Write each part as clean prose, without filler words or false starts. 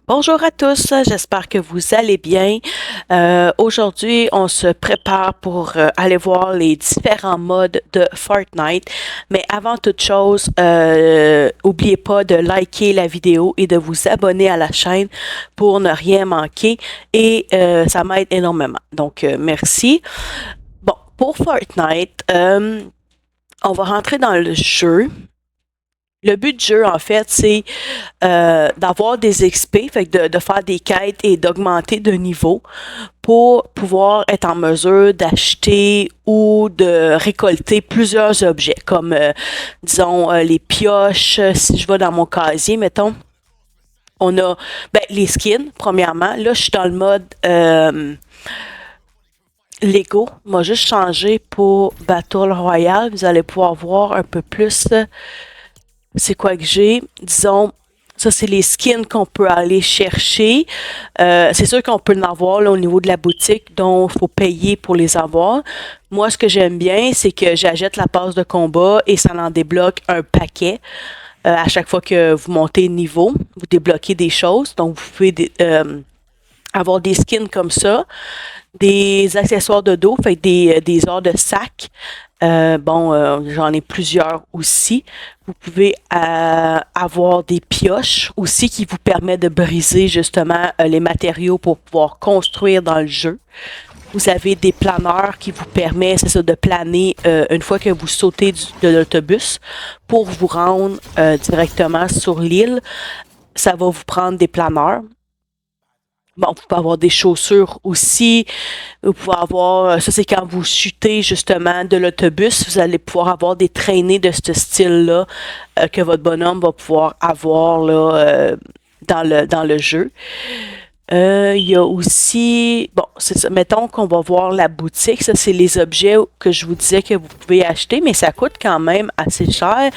Bonjour à tous, j'espère que vous allez bien. Aujourd'hui, on se prépare pour aller voir les différents modes de Fortnite. Mais avant toute chose, n'oubliez pas de liker la vidéo et de vous abonner à la chaîne pour ne rien manquer. Et ça m'aide énormément. Donc, merci. Bon, pour Fortnite, on va rentrer dans le jeu. Le but du jeu, en fait, c'est d'avoir des XP, fait que de faire des quêtes et d'augmenter de niveau pour pouvoir être en mesure d'acheter ou de récolter plusieurs objets, comme, disons, les pioches. Si je vais dans mon casier, mettons, on a les skins, premièrement. Là, je suis dans le mode Lego. Moi, juste changé pour Battle Royale. Vous allez pouvoir voir un peu plus c'est quoi que j'ai. Disons, ça, c'est les skins qu'on peut aller chercher. C'est sûr qu'on peut en avoir là, au niveau de la boutique, donc il faut payer pour les avoir. Moi, ce que j'aime bien, c'est que j'achète la passe de combat et ça en débloque un paquet. À chaque fois que vous montez de niveau, vous débloquez des choses. Donc, vous pouvez avoir des skins comme ça, des accessoires de dos, fait des ors de sac. J'en ai plusieurs aussi. Vous pouvez avoir des pioches aussi qui vous permettent de briser justement les matériaux pour pouvoir construire dans le jeu. Vous avez des planeurs qui vous permettent, c'est ça, de planer une fois que vous sautez de l'autobus pour vous rendre directement sur l'île. Ça va vous prendre des planeurs. Bon, vous pouvez avoir des chaussures aussi. Vous pouvez avoir, ça c'est quand vous chutez justement de l'autobus, vous allez pouvoir avoir des traînées de ce style-là que votre bonhomme va pouvoir avoir là, dans le jeu. Il y a aussi, bon, c'est ça, mettons qu'on va voir la boutique, ça c'est les objets que je vous disais que vous pouvez acheter, mais ça coûte quand même assez cher.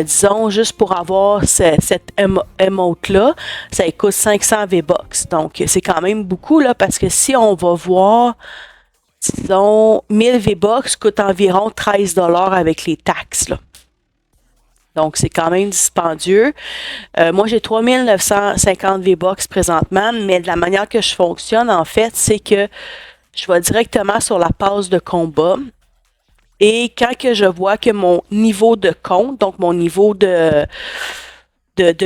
Disons, juste pour avoir cette emote-là, ça coûte 500 V-Bucks. Donc, c'est quand même beaucoup, là, parce que si on va voir, disons, 1000 V-Bucks coûte environ 13 avec les taxes, là. Donc, c'est quand même dispendieux. Moi, j'ai 3950 V-Bucks présentement, mais de la manière que je fonctionne, en fait, c'est que je vais directement sur la passe de combat. Et quand que je vois que mon niveau de compte, donc mon niveau de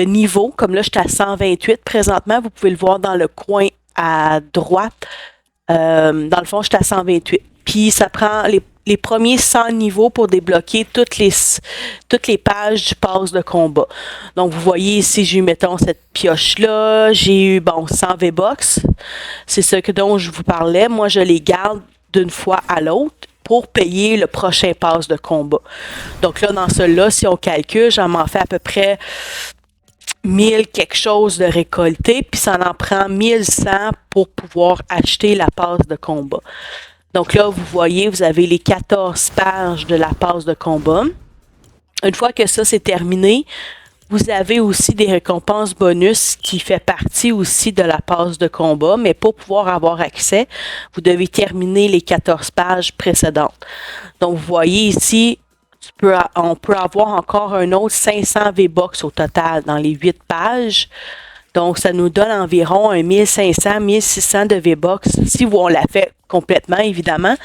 niveau, comme là, je suis à 128 présentement, vous pouvez le voir dans le coin à droite. Dans le fond, je suis à 128. Puis ça prend les premiers 100 niveaux pour débloquer toutes les pages du pass de combat. Donc, vous voyez ici, j'ai eu, mettons, cette pioche-là. J'ai eu, bon, 100 V-Bucks. C'est ce dont je vous parlais. Moi, je les garde d'une fois à l'autre pour payer le prochain pass de combat. Donc là, dans celui-là, si on calcule, j'en m'en fais à peu près 1000 quelque chose de récolté, puis ça en prend 1100 pour pouvoir acheter la passe de combat. Donc là, vous voyez, vous avez les 14 pages de la passe de combat. Une fois que ça, c'est terminé, vous avez aussi des récompenses bonus qui fait partie aussi de la passe de combat, mais pour pouvoir avoir accès, vous devez terminer les 14 pages précédentes. Donc, vous voyez ici, on peut avoir encore un autre 500 V-Bucks au total dans les 8 pages. Donc, ça nous donne environ un 1500, 1600 de V-Bucks si on l'a fait complètement, évidemment.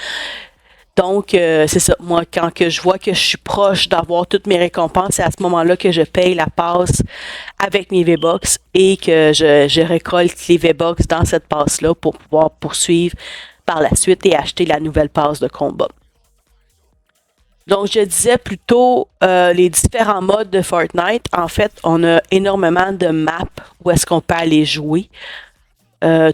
Donc, c'est ça. Moi, quand que je vois que je suis proche d'avoir toutes mes récompenses, c'est à ce moment-là que je paye la passe avec mes V-Bucks et que je récolte les V-Bucks dans cette passe-là pour pouvoir poursuivre par la suite et acheter la nouvelle passe de combat. Donc, je disais plutôt les différents modes de Fortnite. En fait, on a énormément de maps où est-ce qu'on peut aller jouer.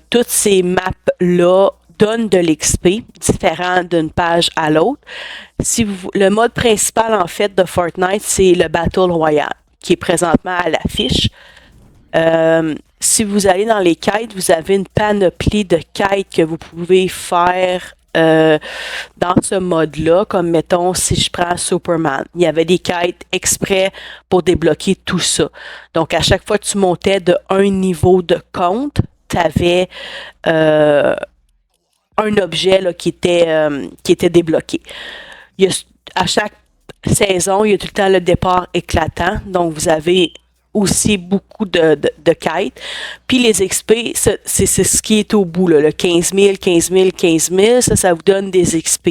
Toutes ces maps-là donnent de l'XP, différent d'une page à l'autre. Le mode principal, en fait, de Fortnite, c'est le Battle Royale, qui est présentement à l'affiche. Si vous allez dans les quêtes, vous avez une panoplie de quêtes que vous pouvez faire dans ce mode-là, comme mettons si je prends Superman. Il y avait des quêtes exprès pour débloquer tout ça. Donc, à chaque fois que tu montais de un niveau de compte, tu avais un objet là, qui était débloqué. À chaque saison, il y a tout le temps le départ éclatant. Donc, vous avez aussi beaucoup de quêtes. Puis les XP, c'est ce qui est au bout, là, le 15 000, 15 000, 15 000, ça vous donne des XP.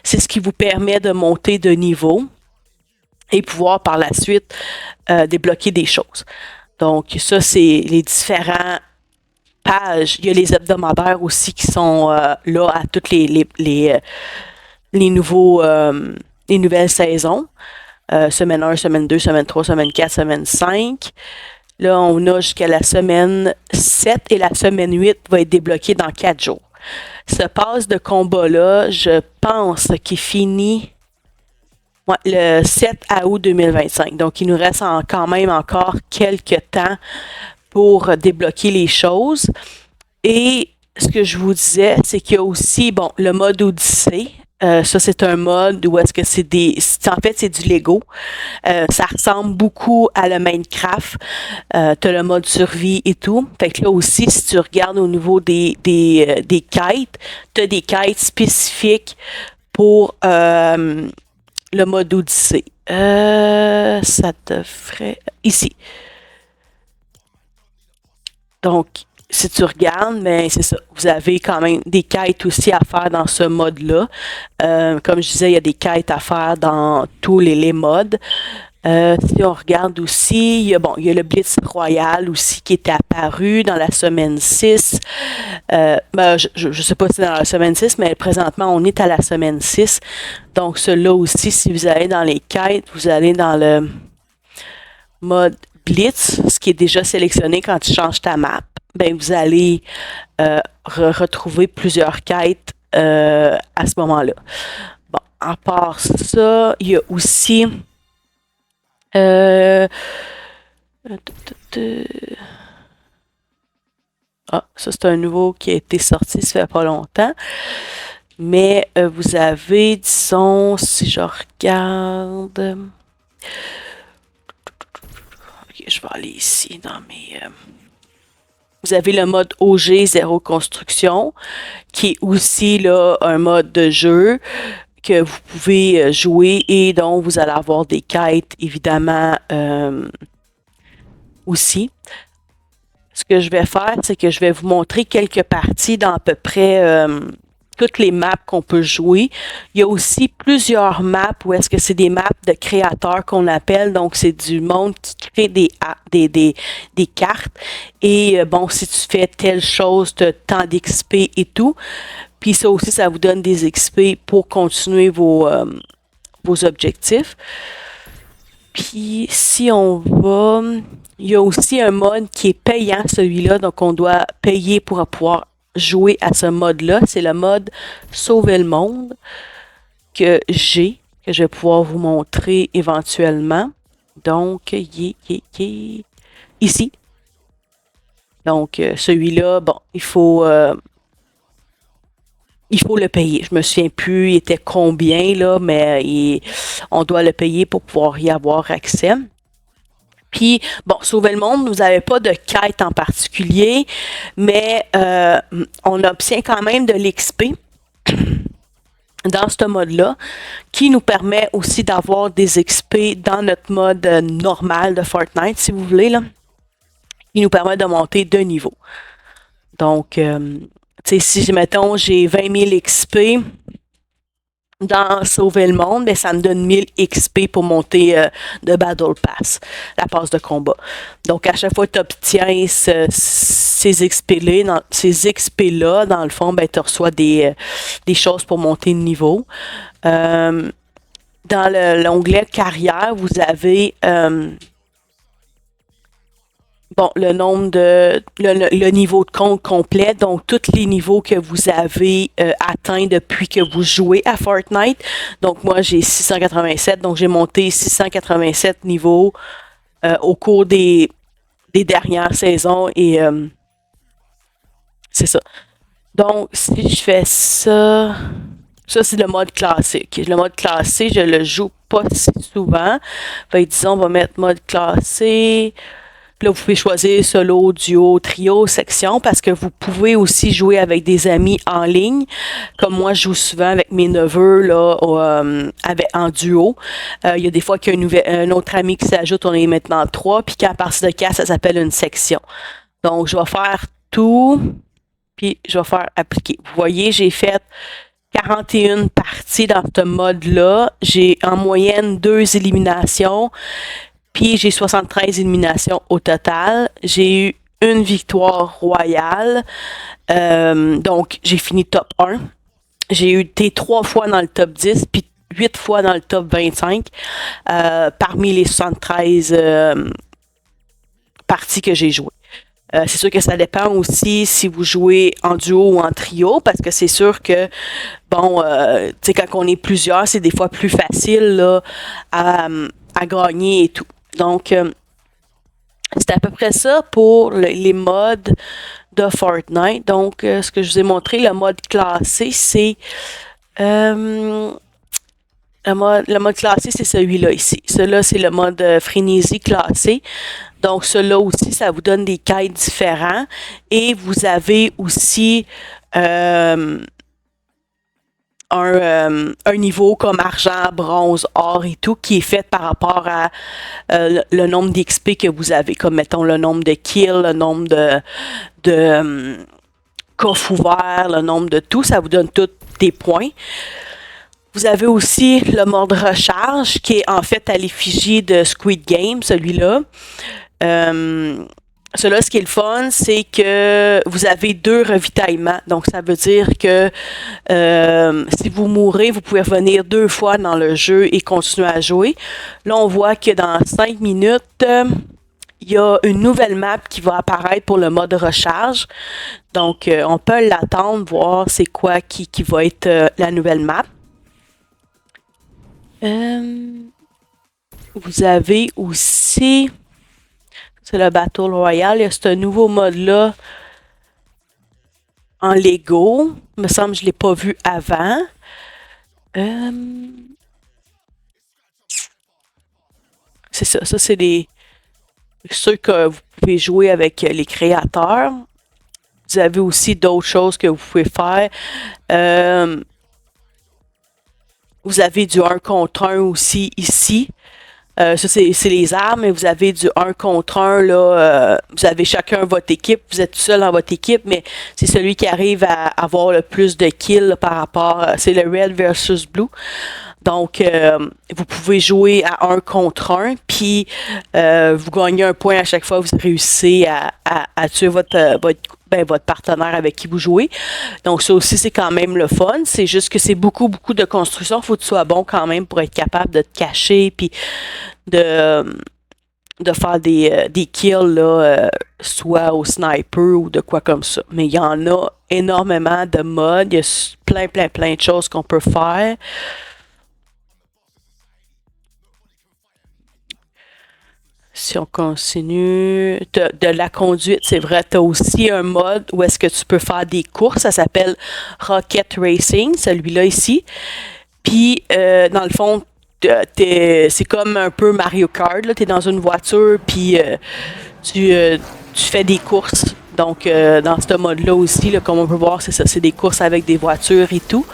C'est ce qui vous permet de monter de niveau et pouvoir par la suite débloquer des choses. Donc ça, c'est les différents pages. Il y a les hebdomadaires aussi qui sont là à toutes les nouvelles saisons. Semaine 1, semaine 2, semaine 3, semaine 4, semaine 5. Là, on a jusqu'à la semaine 7 et la semaine 8 va être débloquée dans 4 jours. Ce pass de combat-là, je pense qu'il finit le 7 août 2025. Donc, il nous reste quand même encore quelques temps pour débloquer les choses. Et ce que je vous disais, c'est qu'il y a aussi, le mode Odyssée. Ça, c'est un mode où est-ce que en fait, c'est du Lego. Ça ressemble beaucoup à le Minecraft. T'as le mode survie et tout. Fait que là aussi, si tu regardes au niveau des quêtes, t'as des quêtes spécifiques pour le mode Odyssée. Ça devrait... Ici. Donc, si tu regardes, mais c'est ça, vous avez quand même des quêtes aussi à faire dans ce mode-là. Comme je disais, il y a des quêtes à faire dans tous les modes. Si on regarde aussi, il y a le Blitz Royal aussi qui est apparu dans la semaine 6. Je ne sais pas si c'est dans la semaine 6, mais présentement, on est à la semaine 6. Donc, celui-là aussi, si vous allez dans les quêtes, vous allez dans le mode Blitz, ce qui est déjà sélectionné quand tu changes ta map. Vous allez retrouver plusieurs quêtes à ce moment-là. Bon, à part ça, il y a aussi ça c'est un nouveau qui a été sorti, ça fait pas longtemps. Mais vous avez, disons, si je regarde... Ok, je vais aller ici dans mes... Vous avez le mode OG, zéro construction, qui est aussi là un mode de jeu que vous pouvez jouer et dont vous allez avoir des quêtes, évidemment, aussi. Ce que je vais faire, c'est que je vais vous montrer quelques parties dans à peu près toutes les maps qu'on peut jouer. Il y a aussi plusieurs maps où est-ce que c'est des maps de créateurs qu'on appelle. Donc, c'est du monde qui crée des cartes. Et si tu fais telle chose, tu as tant d'XP et tout. Puis ça aussi, ça vous donne des XP pour continuer vos objectifs. Puis si on va... Il y a aussi un mode qui est payant, celui-là. Donc, on doit payer pour pouvoir jouer à ce mode-là. C'est le mode Sauver le monde que je vais pouvoir vous montrer éventuellement. Donc, ici. Donc, celui-là, il faut le payer. Je me souviens plus, il était combien, là, mais on doit le payer pour pouvoir y avoir accès. Puis, Sauver le monde, vous n'avez pas de quête en particulier, mais on obtient quand même de l'XP dans ce mode-là, qui nous permet aussi d'avoir des XP dans notre mode normal de Fortnite, si vous voulez, là. Il nous permet de monter de niveau. Donc, si, mettons, j'ai 20 000 XP dans Sauver le monde, ça me donne 1000 XP pour monter de Battle Pass, la passe de combat. Donc, à chaque fois que tu obtiens ces XP-là, dans le fond, tu reçois des choses pour monter de niveau. Dans l'onglet carrière, vous avez... le nombre le niveau de compte complet, donc tous les niveaux que vous avez atteints depuis que vous jouez à Fortnite. Donc, moi, j'ai 687, donc j'ai monté 687 niveaux au cours des dernières saisons et c'est ça. Donc, si je fais ça, c'est le mode classique. Le mode classé, je le joue pas si souvent. Disons, on va mettre mode classé. Puis là, vous pouvez choisir solo, duo, trio, section, parce que vous pouvez aussi jouer avec des amis en ligne. Comme moi, je joue souvent avec mes neveux là, en duo. Il y a des fois qu'il y a un autre ami qui s'ajoute, on est maintenant trois, puis qu'à partir de 4, ça s'appelle une section. Donc, je vais faire tout, puis je vais faire appliquer. Vous voyez, j'ai fait 41 parties dans ce mode-là. J'ai en moyenne 2 éliminations. Puis j'ai 73 éliminations au total. J'ai eu une victoire royale. Donc j'ai fini top 1. J'ai été 3 fois dans le top 10, puis 8 fois dans le top 25 parmi les 73 parties que j'ai jouées. C'est sûr que ça dépend aussi si vous jouez en duo ou en trio, parce que c'est sûr que, bon, tu sais, quand on est plusieurs, c'est des fois plus facile là, à gagner et tout. Donc, c'est à peu près ça pour les modes de Fortnite. Donc, ce que je vous ai montré, le mode classé, c'est... le mode classé, c'est celui-là ici. Celui-là, c'est le mode frénésie classé. Donc, celui-là aussi, ça vous donne des quêtes différents. Et vous avez aussi un niveau comme argent, bronze, or et tout, qui est fait par rapport à le nombre d'XP que vous avez. Comme, mettons, le nombre de kills, le nombre de coffres ouverts, le nombre de tout. Ça vous donne tous des points. Vous avez aussi le mode recharge, qui est en fait à l'effigie de Squid Game, celui-là. Celui-là, ce qui est le fun, c'est que vous avez 2 ravitaillements. Donc, ça veut dire que si vous mourrez, vous pouvez revenir 2 fois dans le jeu et continuer à jouer. Là, on voit que dans 5 minutes, il y a une nouvelle map qui va apparaître pour le mode recharge. Donc, on peut l'attendre, voir c'est quoi qui va être la nouvelle map. Vous avez aussi... C'est le Battle Royale. Il y a ce nouveau mode-là en Lego. Il me semble que je ne l'ai pas vu avant. C'est ça. Ça, c'est ceux que vous pouvez jouer avec les créateurs. Vous avez aussi d'autres choses que vous pouvez faire. Vous avez du 1 contre 1 aussi ici. Ça, c'est les armes, mais vous avez du 1 contre 1, là, vous avez chacun votre équipe, vous êtes tout seul dans votre équipe, mais c'est celui qui arrive à avoir le plus de kills là, par rapport, c'est le Red versus Blue. Donc, vous pouvez jouer à 1 contre 1, puis vous gagnez un point à chaque fois que vous réussissez à tuer votre partenaire avec qui vous jouez. Donc, ça aussi, c'est quand même le fun. C'est juste que c'est beaucoup, beaucoup de construction. Il faut que tu sois bon quand même pour être capable de te cacher, puis de faire des kills, là, soit au sniper ou de quoi comme ça. Mais il y en a énormément de modes. Il y a plein de choses qu'on peut faire. Si on continue, de la conduite, c'est vrai, tu as aussi un mode où est-ce que tu peux faire des courses, ça s'appelle Rocket Racing, celui-là ici. Puis, dans le fond, c'est comme un peu Mario Kart, tu es dans une voiture, puis tu fais des courses. Donc, dans ce mode-là aussi, là, comme on peut voir, c'est ça, c'est des courses avec des voitures et tout.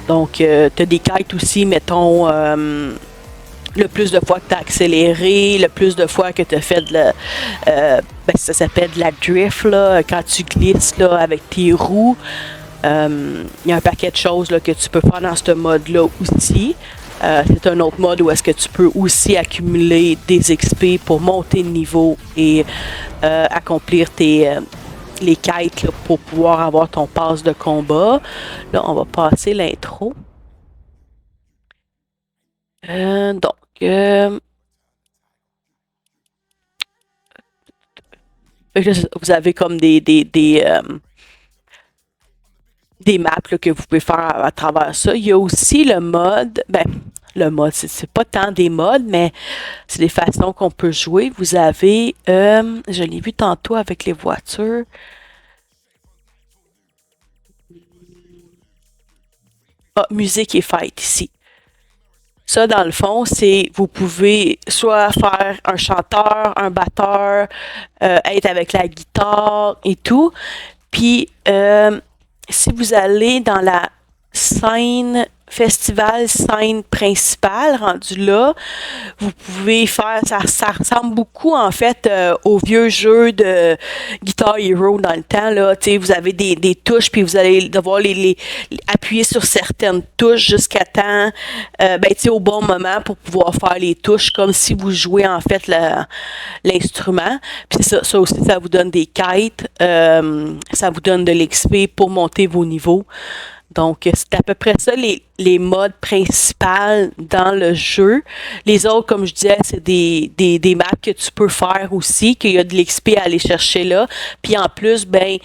Donc, tu as des quêtes aussi, mettons... le plus de fois que tu as accéléré, le plus de fois que tu as fait ça s'appelle de la drift, là, quand tu glisses là, avec tes roues. Il y a un paquet de choses là, que tu peux faire dans ce mode-là aussi. C'est un autre mode où est-ce que tu peux aussi accumuler des XP pour monter de niveau et accomplir les quêtes là, pour pouvoir avoir ton pass de combat. Là, on va passer l'intro. Donc, vous avez comme des maps là, que vous pouvez faire à travers ça. Il y a aussi le mode, le mode, c'est pas tant des modes, mais c'est des façons qu'on peut jouer. Vous avez, je l'ai vu tantôt avec les voitures. Ah, musique et fête ici. Ça, dans le fond, c'est vous pouvez soit faire un chanteur, un batteur, être avec la guitare et tout. Puis, si vous allez dans la scène festival, scène principale, rendu là, vous pouvez faire, ça ressemble beaucoup en fait au vieux jeu de Guitar Hero dans le temps, là, tu sais, vous avez des touches puis vous allez devoir appuyer sur certaines touches jusqu'à temps, ben tu sais, au bon moment pour pouvoir faire les touches comme si vous jouez en fait l'instrument. Puis ça aussi, ça vous donne des quêtes, ça vous donne de l'XP pour monter vos niveaux. Donc, c'est à peu près ça les modes principaux dans le jeu. Les autres, comme je disais, c'est des maps que tu peux faire aussi, qu'il y a de l'XP à aller chercher là. Puis en plus, ben,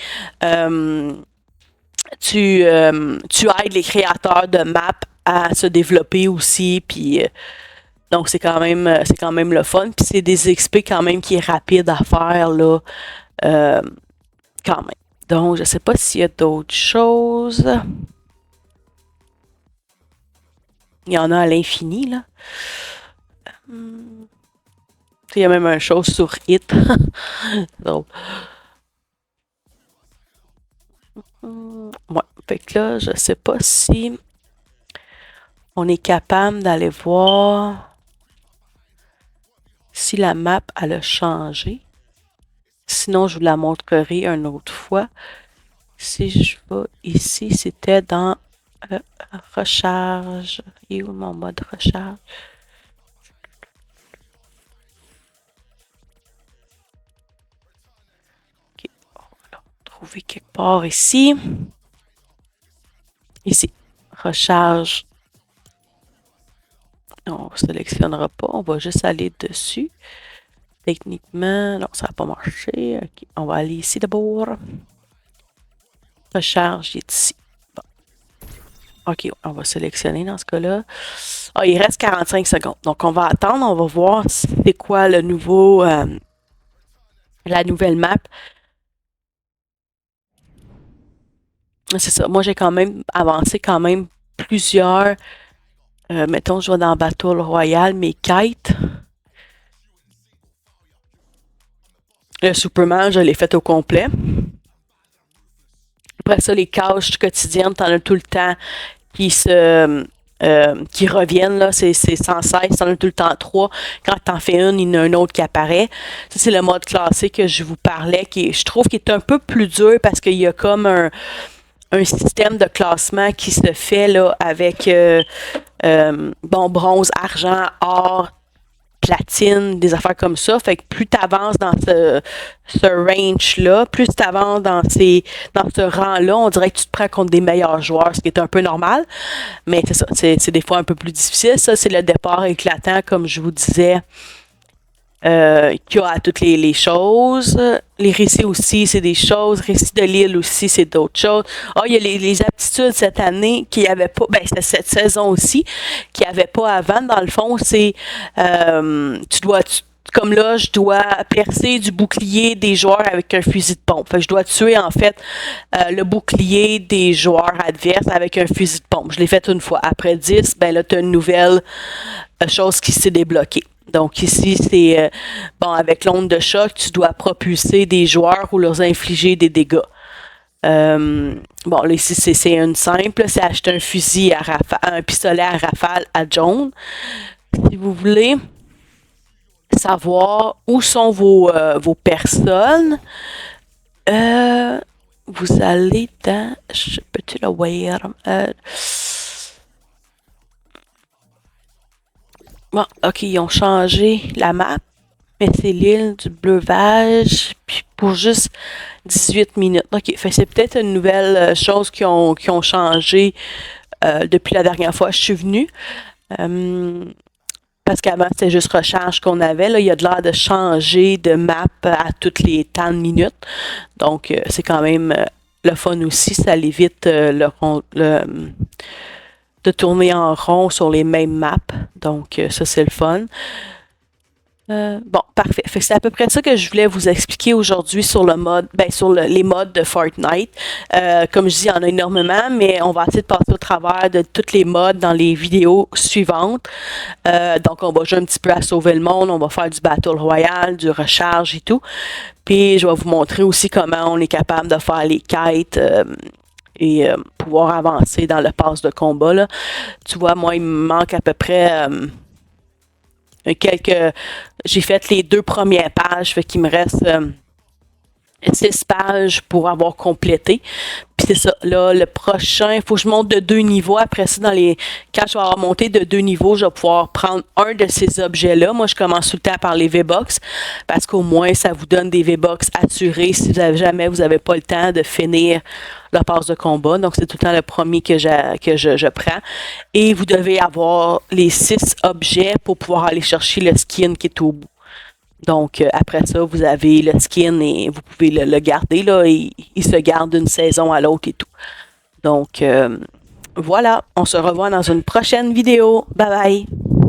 tu aides les créateurs de maps à se développer aussi. Puis, donc, c'est quand même le fun. Puis c'est des XP quand même qui est rapide à faire là, quand même. Donc, je sais pas s'il y a d'autres choses. Il y en a à l'infini, là. Il y a même une chose sur Hit. Donc. Ouais. Fait que là, je sais pas si on est capable d'aller voir si la map, elle a changé. Sinon, je vous la montrerai une autre fois. Si je vais ici, c'était dans recharge. Et où mon mode recharge? Ok, on va le trouver quelque part ici. Ici, recharge. On ne sélectionnera pas, on va juste aller dessus. Techniquement, non, ça n'a pas marché. Okay, on va aller ici d'abord. Recharge est ici. Bon. OK, on va sélectionner dans ce cas-là. Ah, il reste 45 secondes. Donc, on va attendre. On va voir c'est quoi le nouveau... la nouvelle map. C'est ça. Moi, j'ai quand même avancé quand même plusieurs... mettons, je vais dans Battle Royale, mes quêtes. Le Superman, je l'ai fait au complet. Après ça, les tâches quotidiennes, t'en as tout le temps qui reviennent, là, c'est sans cesse, t'en as tout le temps 3. Quand t'en fais une, il y en a un autre qui apparaît. Ça, c'est le mode classé que je vous parlais, je trouve qu'il est un peu plus dur parce qu'il y a comme un système de classement qui se fait là avec bronze, argent, or, platine, des affaires comme ça. Fait que plus tu avances dans ce range-là, plus tu avances dans ce rang-là, on dirait que tu te prends contre des meilleurs joueurs, ce qui est un peu normal. Mais c'est ça, c'est des fois un peu plus difficile. Ça, c'est le départ éclatant, comme je vous disais, qui a à toutes les choses. Les récits aussi, c'est des choses. Récits de l'île aussi, c'est d'autres choses. Ah, il y a les aptitudes cette année qu'il n'y avait pas, ben c'est cette saison aussi, qu'il n'y avait pas avant. Dans le fond, c'est comme là, je dois percer du bouclier des joueurs avec un fusil de pompe. Fait que je dois tuer, en fait, le bouclier des joueurs adverses avec un fusil de pompe. Je l'ai fait une fois. Après 10, ben là, tu as une nouvelle chose qui s'est débloquée. Donc ici, c'est, avec l'onde de choc, tu dois propulser des joueurs ou leur infliger des dégâts. Là, ici, c'est une simple. C'est acheter un fusil à rafale, un pistolet à rafale à jaune. Si vous voulez savoir où sont vos personnes, vous allez dans... Peux-tu le voir? Bon, OK, ils ont changé la map, mais c'est l'île du Breuvage, puis pour juste 18 minutes. OK, fait c'est peut-être une nouvelle chose qui ont changé depuis la dernière fois que je suis venue. Parce qu'avant, c'était juste recharge qu'on avait. Là, il y a de l'air de changer de map à toutes les temps de minutes. Donc, c'est quand même le fun aussi. Ça évite de tourner en rond sur les mêmes maps. Donc, ça, c'est le fun. Bon, parfait. Fait que c'est à peu près ça que je voulais vous expliquer aujourd'hui sur le mode, sur les modes de Fortnite. Comme je dis, il y en a énormément, mais on va essayer de passer au travers de toutes les modes dans les vidéos suivantes. Donc, on va jouer un petit peu à sauver le monde, on va faire du Battle Royale, du recharge et tout. Puis, je vais vous montrer aussi comment on est capable de faire les quêtes. Et pouvoir avancer dans le pass de combat, là. Tu vois, moi, il me manque à peu près quelques... J'ai fait les 2 premières pages, fait qu'il me reste 6 pages pour avoir complété. Puis c'est ça, là, le prochain, il faut que je monte de 2 niveaux. Après ça, quand je vais avoir monté de 2 niveaux, je vais pouvoir prendre un de ces objets-là. Moi, je commence tout le temps par les V-Bucks, parce qu'au moins, ça vous donne des V-Bucks assurés si jamais vous n'avez pas le temps de finir la passe de combat. Donc, c'est tout le temps le premier que je prends. Et vous devez avoir les 6 objets pour pouvoir aller chercher le skin qui est au bout. Donc, après ça, vous avez le skin et vous pouvez le garder, là. Il se garde d'une saison à l'autre et tout. Donc, voilà. On se revoit dans une prochaine vidéo. Bye bye!